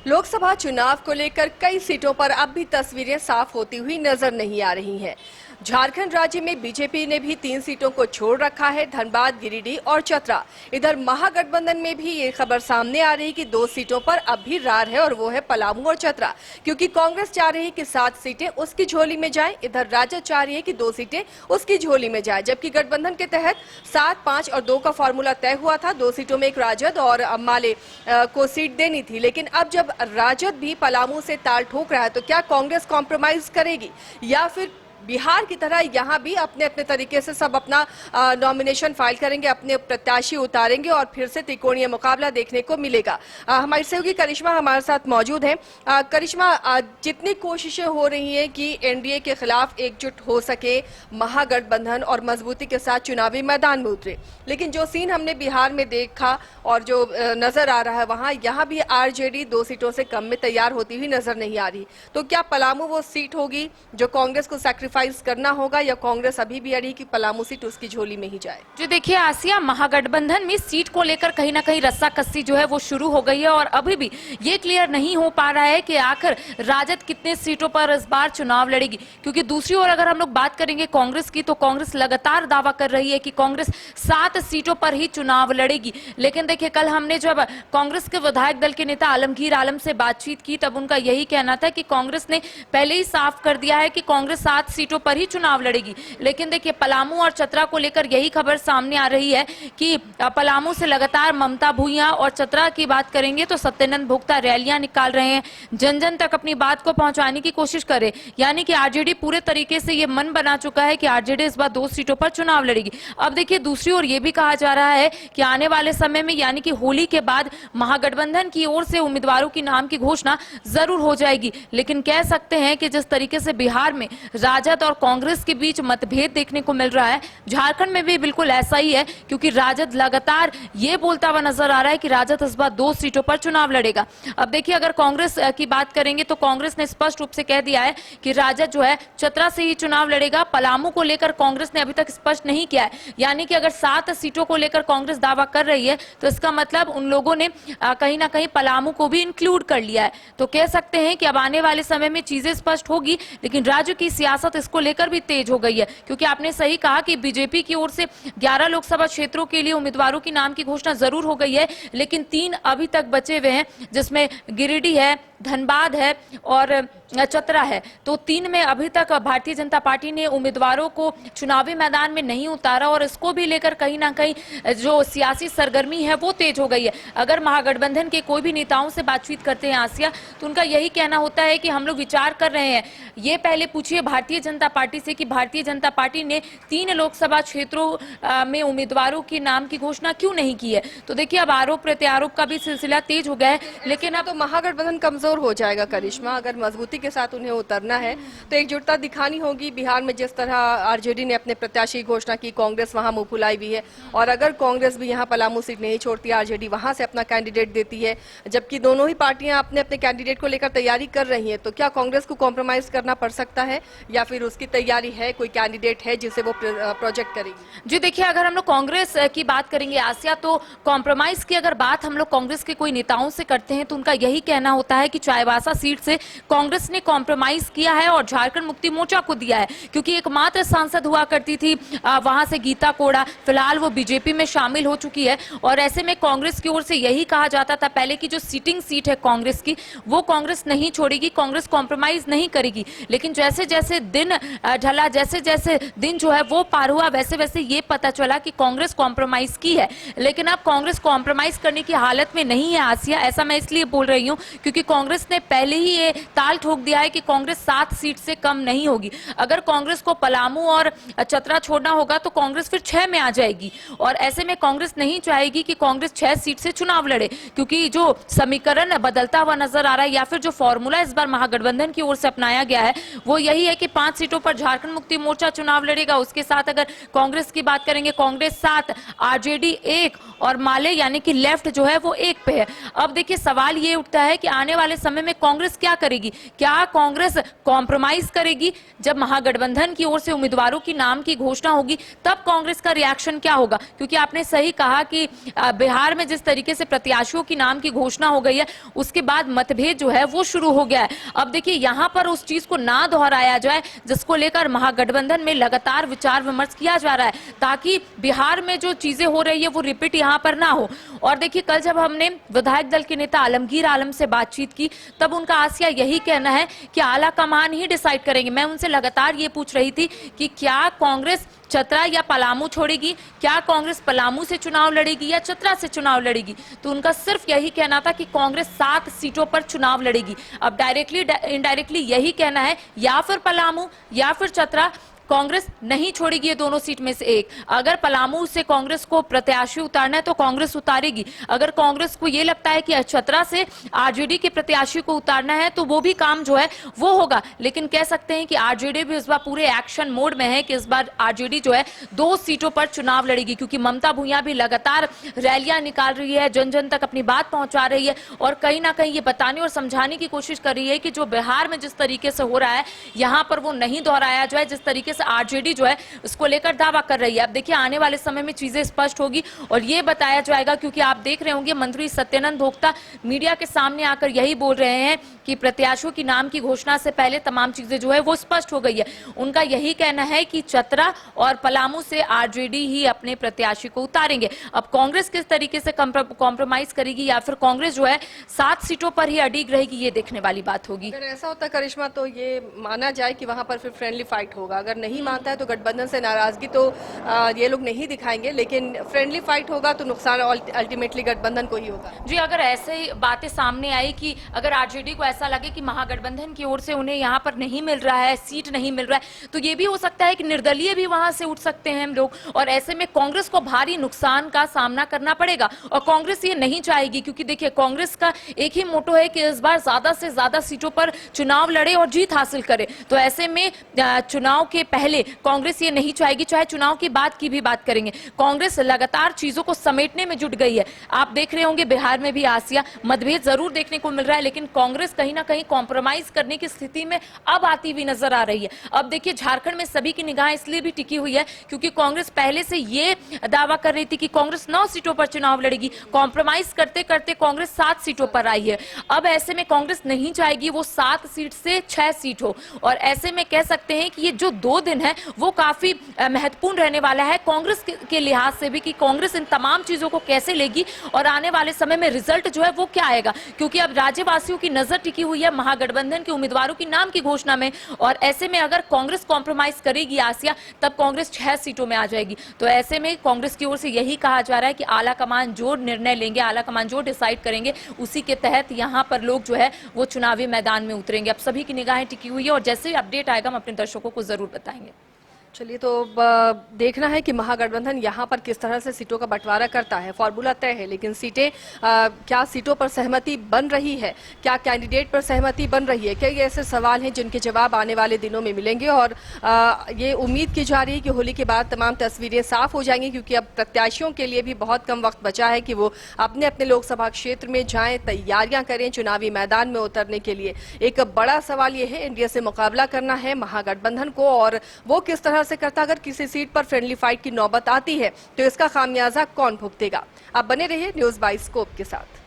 लोकसभा चुनाव को लेकर कई सीटों पर अब भी तस्वीरें साफ होती हुई नजर नहीं आ रही हैं। झारखंड राज्य में बीजेपी ने भी 3 सीटों को छोड़ रखा है, धनबाद, गिरिडीह और चतरा। इधर महागठबंधन में भी ये खबर सामने आ रही कि 2 सीटों पर अब भी रार है और वो है पलामू और चतरा, क्योंकि कांग्रेस चाह रही है कि 7 सीटें उसकी झोली में जाएं। इधर राजद चाह रही है कि 2 सीटें उसकी झोली में जाए, जबकि गठबंधन के तहत 7, 5 और 2 का फॉर्मूला तय हुआ था। 2 सीटों में एक राजद और माले को सीट देनी थी, लेकिन अब जब राजद भी पलामू से ताल ठोक रहा है तो क्या कांग्रेस कॉम्प्रोमाइज करेगी या फिर बिहार की तरह यहाँ भी अपने अपने तरीके से सब अपना नॉमिनेशन फाइल करेंगे, अपने प्रत्याशी उतारेंगे और फिर से त्रिकोणीय मुकाबला देखने को मिलेगा। हमारी सहयोगी करिश्मा हमारे साथ मौजूद हैं। करिश्मा, जितनी कोशिशें हो रही हैं कि एनडीए के खिलाफ एकजुट हो सके महागठबंधन और मजबूती के साथ चुनावी मैदान में उतरे, लेकिन जो सीन हमने बिहार में देखा और जो नजर आ रहा है वहाँ यहाँ भी आरजेडी 2 सीटों से कम में तैयार होती हुई नजर नहीं आ रही। तो क्या पलामू वो सीट होगी जो कांग्रेस को सैक्रिफाइस करना होगा या कांग्रेस अभी भी अड़ी कि पलामू सीट उसकी झोली में ही जाए? जो देखिए आसिया, महागठबंधन में सीट को लेकर कहीं ना कहीं रस्साकसी जो है वो शुरू हो गई है और अभी भी ये क्लियर नहीं हो पा रहा है कि आखिर राजद कितने सीटों पर इस बार चुनाव लड़ेगी। क्योंकि दूसरी ओर अगर हम लोग बात करेंगे कांग्रेस की, तो कांग्रेस लगातार दावा कर रही है कि कांग्रेस 7 सीटों पर ही चुनाव लड़ेगी। लेकिन देखिए, कल हमने जब कांग्रेस के विधायक दल के नेता आलमगीर आलम से बातचीत की तब उनका यही कहना था कि कांग्रेस ने पहले ही साफ कर दिया है कि कांग्रेस 7 सीटों पर ही चुनाव लड़ेगी। लेकिन देखिए, पलामू और चतरा को लेकर यही खबर सामने आ रही है कि पलामू से लगातार ममता भूइयां और चतरा की बात करेंगे तो सत्येंद्र भोक्ता रैलियां निकाल रहे हैं, जन जन तक अपनी बात को पहुंचाने की कोशिश करे। यानी कि आरजेडी पूरे तरीके से ये मन बना चुका है कि आरजेडी इस बार 2 सीटों पर चुनाव लड़ेगी। अब देखिए, दूसरी ओर ये भी कहा जा रहा है कि आने वाले समय में यानी कि होली के बाद महागठबंधन की ओर से उम्मीदवारों की नाम की घोषणा जरूर हो जाएगी। लेकिन कह सकते हैं कि जिस तरीके से बिहार में राजद और कांग्रेस के बीच मतभेद देखने को मिल रहा है, झारखंड में भी बिल्कुल ऐसा ही है, क्योंकि राजद लगातार ये बोलता हुआ नजर आ रहा है कि राजद इस बार 2 सीटों पर चुनाव लड़ेगा। अब देखिए, अगर कांग्रेस की बात करेंगे तो कांग्रेस ने स्पष्ट रूप से कह दिया है कि राजद जो है चतरा से ही चुनाव लड़ेगा। पलामू को लेकर कांग्रेस ने अभी तक स्पष्ट नहीं किया है। यानी कि अगर 7 सीटों को लेकर कांग्रेस दावा कर रही है तो इसका मतलब उन लोगों ने कहीं ना कहीं पलामू को भी इंक्लूड कर लिया है। तो कह सकते हैं कि अब आने वाले समय में चीजें स्पष्ट होगी, लेकिन राज्य की सियासत इसको लेकर भी तेज हो गई है। क्योंकि आपने सही कहा कि बीजेपी की ओर से 11 लोकसभा क्षेत्रों के लिए उम्मीदवारों की नाम की घोषणा जरूर हो गई है, लेकिन 3 अभी तक बचे हुए हैं, जिसमें गिरिडीह है, धनबाद है और चतरा है। तो 3 में अभी तक भारतीय जनता पार्टी ने उम्मीदवारों को चुनावी मैदान में नहीं उतारा और इसको भी लेकर कहीं ना कहीं जो सियासी सरगर्मी है वो तेज हो गई है। अगर महागठबंधन के कोई भी नेताओं से बातचीत करते हैं आसिया, तो उनका यही कहना होता है कि हम लोग विचार कर रहे हैं। ये पहले पूछिए भारतीय जनता पार्टी से कि भारतीय जनता पार्टी ने 3 लोकसभा क्षेत्रों में उम्मीदवारों के नाम की घोषणा क्यों नहीं की है। तो देखिए, अब आरोप प्रत्यारोप का भी सिलसिला तेज हो गया है। लेकिन अब तो महागठबंधन कमजोर हो जाएगा करिश्मा। अगर मजबूती के साथ उन्हें उतरना है तो एकजुटता दिखानी होगी। बिहार में जिस तरह आरजेडी ने अपने प्रत्याशी की घोषणा की, कांग्रेस वहां मुंह फुलाई भी है, और अगर कांग्रेस भी यहां पलामू सीट नहीं छोड़ती, आरजेडी वहां से अपना कैंडिडेट देती है, जबकि दोनों ही पार्टियां अपने अपने कैंडिडेट को लेकर तैयारी कर रही हैं, तो क्या कांग्रेस को कॉम्प्रोमाइज करना पड़ सकता है या फिर उसकी तैयारी है, कोई कैंडिडेट है जिसे वो प्रोजेक्ट करेगी? जी देखिए, अगर हम लोग कांग्रेस की बात करेंगे आसिया, तो कॉम्प्रोमाइज की अगर बात हम लोग कांग्रेस के कोई नेताओं से करते हैं तो उनका यही कहना होता है कि चाईबासा सीट से कांग्रेस ने कॉम्प्रोमाइज किया है और झारखंड मुक्ति मोर्चा को दिया है, क्योंकि एकमात्र सांसद हुआ करती थी वहां से गीता कोड़ा। फिलहाल वो बीजेपी में शामिल हो चुकी है और ऐसे में कांग्रेस की ओर से यही कहा जाता था पहले की जो सीटिंग सीट है कांग्रेस की, वो कांग्रेस नहीं छोड़ेगी, कांग्रेस कॉम्प्रोमाइज नहीं करेगी। लेकिन जैसे जैसे दिन ढला, जैसे जैसे दिन जो है वो पार हुआ, वैसे वैसे ये पता चला कि कांग्रेस कॉम्प्रोमाइज की है। लेकिन अब कांग्रेस कॉम्प्रोमाइज करने की हालत में नहीं है आसिया। ऐसा मैं इसलिए बोल रही हूं क्योंकि कांग्रेस ने पहले ही ये ताल ठोक दिया है कि कांग्रेस 7 सीट से कम नहीं होगी। अगर कांग्रेस को पलामू और चतरा छोड़ना होगा तो कांग्रेस फिर 6 में आ जाएगी, और ऐसे में कांग्रेस नहीं चाहेगी कि कांग्रेस 6 सीट से चुनाव लड़े, क्योंकि जो समीकरण बदलता हुआ नजर आ रहा है या फिर जो फॉर्मूला इस बार महागठबंधन की ओर से अपनाया गया है वो यही है कि 5 सीटों पर झारखंड मुक्ति मोर्चा चुनाव लड़ेगा। उसके साथ अगर कांग्रेस की बात करेंगे, कांग्रेस 7, आरजेडी 1 और माले यानी कि लेफ्ट जो है वो 1 पे है। अब देखिए, सवाल ये उठता है कि आने वाले वाले समय में कांग्रेस क्या करेगी? क्या कांग्रेस कॉम्प्रोमाइज करेगी? जब महागठबंधन की ओर से उम्मीदवारों की नाम की घोषणा होगी तब कांग्रेस का रिएक्शन क्या होगा? क्योंकि आपने सही कहा कि बिहार में जिस तरीके से प्रत्याशियों की नाम की घोषणा हो गई है उसके बाद मतभेद जो है वो शुरू हो गया है। अब देखिए यहां पर उस चीज को ना दोहराया जाए जिसको लेकर महागठबंधन में लगातार विचार विमर्श किया जा रहा है, ताकि बिहार में जो चीजें हो रही है वो रिपीट यहां पर ना हो। और देखिए कल जब हमने विधायक दल के नेता आलमगीर आलम से बातचीत की तब उनका आसिया यही कहना है कि आला कमान ही डिसाइड करेंगे। मैं उनसे लगातार ये पूछ रही थी कि क्या कांग्रेस चतरा या पलामू छोड़ेगी, क्या कांग्रेस पलामू से चुनाव लड़ेगी या चतरा से चुनाव लड़ेगी, तो उनका सिर्फ यही कहना था कि कांग्रेस 7 सीटों पर चुनाव लड़ेगी। अब डायरेक्टली इनडायरेक्टली यही कहना है या फिर पलामू या फिर चतरा, कांग्रेस नहीं छोड़ेगी ये दोनों सीट में से एक। अगर पलामू से कांग्रेस को प्रत्याशी उतारना है तो कांग्रेस उतारेगी। अगर कांग्रेस को ये लगता है कि चतरा से आरजेडी के प्रत्याशी को उतारना है तो वो भी काम जो है वो होगा। लेकिन कह सकते हैं कि आरजेडी भी इस बार पूरे एक्शन मोड में है कि इस बार आरजेडी जो है 2 सीटों पर चुनाव लड़ेगी, क्योंकि ममता भूया भी लगातार रैलियां निकाल रही है, जन जन तक अपनी बात पहुंचा रही है और कहीं ना कहीं ये बताने और समझाने की कोशिश कर रही है कि जो बिहार में जिस तरीके से हो रहा है यहां पर वो नहीं दोहराया जाए, जिस तरीके से आरजेडी जो है उसको लेकर दावा कर रही है। अब देखिए आने वाले समय में चीजें स्पष्ट होगी और ये बताया जाएगा, क्योंकि आप देख रहे होंगे मंत्री सत्यानंद भोक्ता मीडिया के सामने आकर यही बोल रहे हैं कि प्रत्याशियों की नाम की घोषणा से पहले तमाम चीजें जो है वो स्पष्ट हो गई है। उनका यही कहना है कि चतरा और पलामू से आरजेडी ही अपने प्रत्याशी को उतारेंगे। अब कांग्रेस किस तरीके से कॉम्प्रोमाइज करेगी या फिर कांग्रेस जो है 7 सीटों पर ही अड़िग रहेगी, ये देखने वाली बात होगी। अगर ऐसा होता करिश्मा तो ये माना जाए कि वहां पर फिर फ्रेंडली फाइट होगा। अगर नहीं मानता है तो गठबंधन से नाराजगी तो ये लोग नहीं दिखाएंगे, लेकिन फ्रेंडली फाइट होगा तो नुकसान अल्टीमेटली गठबंधन को ही होगा। जी, अगर ऐसे बातें सामने आई कि अगर आरजेडी को ऐसा लगे कि महागठबंधन की ओर से उन्हें यहाँ पर नहीं मिल रहा है, सीट नहीं मिल रहा है, तो ये भी हो सकता है कि निर्दलीय भी वहां से उठ सकते हैं हम लोग और ऐसे में कांग्रेस को भारी नुकसान का सामना करना पड़ेगा। और कांग्रेस ये नहीं चाहेगी, क्योंकि देखिए कांग्रेस का एक ही मोटो है कि इस बार ज्यादा से ज्यादा सीटों पर चुनाव लड़े और जीत हासिल करे। तो ऐसे में चुनाव के पहले कांग्रेस ये नहीं चाहेगी, चाहे चुनाव की बात की भी बात करेंगे। कांग्रेस लगातार चीजों को समेटने में जुट गई है। आप देख रहे होंगे बिहार में भी आसिया मतभेद जरूर देखने को मिल रहा है, लेकिन कांग्रेस कहीं ना कहीं कॉम्प्रोमाइज करने की स्थिति में अब आती हुई नजर आ रही है। अब देखिए झारखंड में सभी की निगाह इसलिए भी टिकी हुई है क्योंकि कांग्रेस पहले से ये दावा कर रही थी कि कांग्रेस 9 सीटों पर चुनाव लड़ेगी। कॉम्प्रोमाइज करते करते कांग्रेस 7 सीटों पर आई है। अब ऐसे में कांग्रेस नहीं चाहेगी वो 7 सीट से 6 सीट हो, और ऐसे में कह सकते हैं कि ये जो 2 दिन है वो काफी महत्वपूर्ण रहने वाला है कांग्रेस के लिहाज से भी, कि कांग्रेस इन तमाम चीजों को कैसे लेगी और आने वाले समय में रिजल्ट जो है वो क्या आएगा। क्योंकि अब राज्यवासियों की नजर टिकी हुई है महागठबंधन के उम्मीदवारों की नाम की घोषणा में, और ऐसे में अगर कांग्रेस कॉम्प्रोमाइज करेगी आसिया तब कांग्रेस 6 सीटों में आ जाएगी। तो ऐसे में कांग्रेस की ओर से यही कहा जा रहा है कि आला कमान जो निर्णय लेंगे, आला कमान जो डिसाइड करेंगे उसी के तहत यहां पर लोग जो है वो चुनावी मैदान में उतरेंगे। अब सभी की निगाहें टिकी हुई है और जैसे ही अपडेट आएगा हम अपने दर्शकों को जरूर बताएंगे। चलिए तो देखना है कि महागठबंधन यहाँ पर किस तरह से सीटों का बंटवारा करता है। फॉर्मूला तय है, लेकिन सीटें क्या सीटों पर सहमति बन रही है, क्या कैंडिडेट पर सहमति बन रही है, कई ऐसे सवाल हैं जिनके जवाब आने वाले दिनों में मिलेंगे। और ये उम्मीद की जा रही है कि होली के बाद तमाम तस्वीरें साफ हो जाएंगी, क्योंकि अब प्रत्याशियों के लिए भी बहुत कम वक्त बचा है कि वो अपने अपने लोकसभा क्षेत्र में जाएं, तैयारियां करें चुनावी मैदान में उतरने के लिए। एक बड़ा सवाल ये है एनडीए से मुकाबला करना है महागठबंधन को, और वो किस तरह से करता। अगर किसी सीट पर फ्रेंडली फाइट की नौबत आती है तो इसका खामियाजा कौन भुगतेगा। आप बने रहिए न्यूज़ बाय स्कोप के साथ।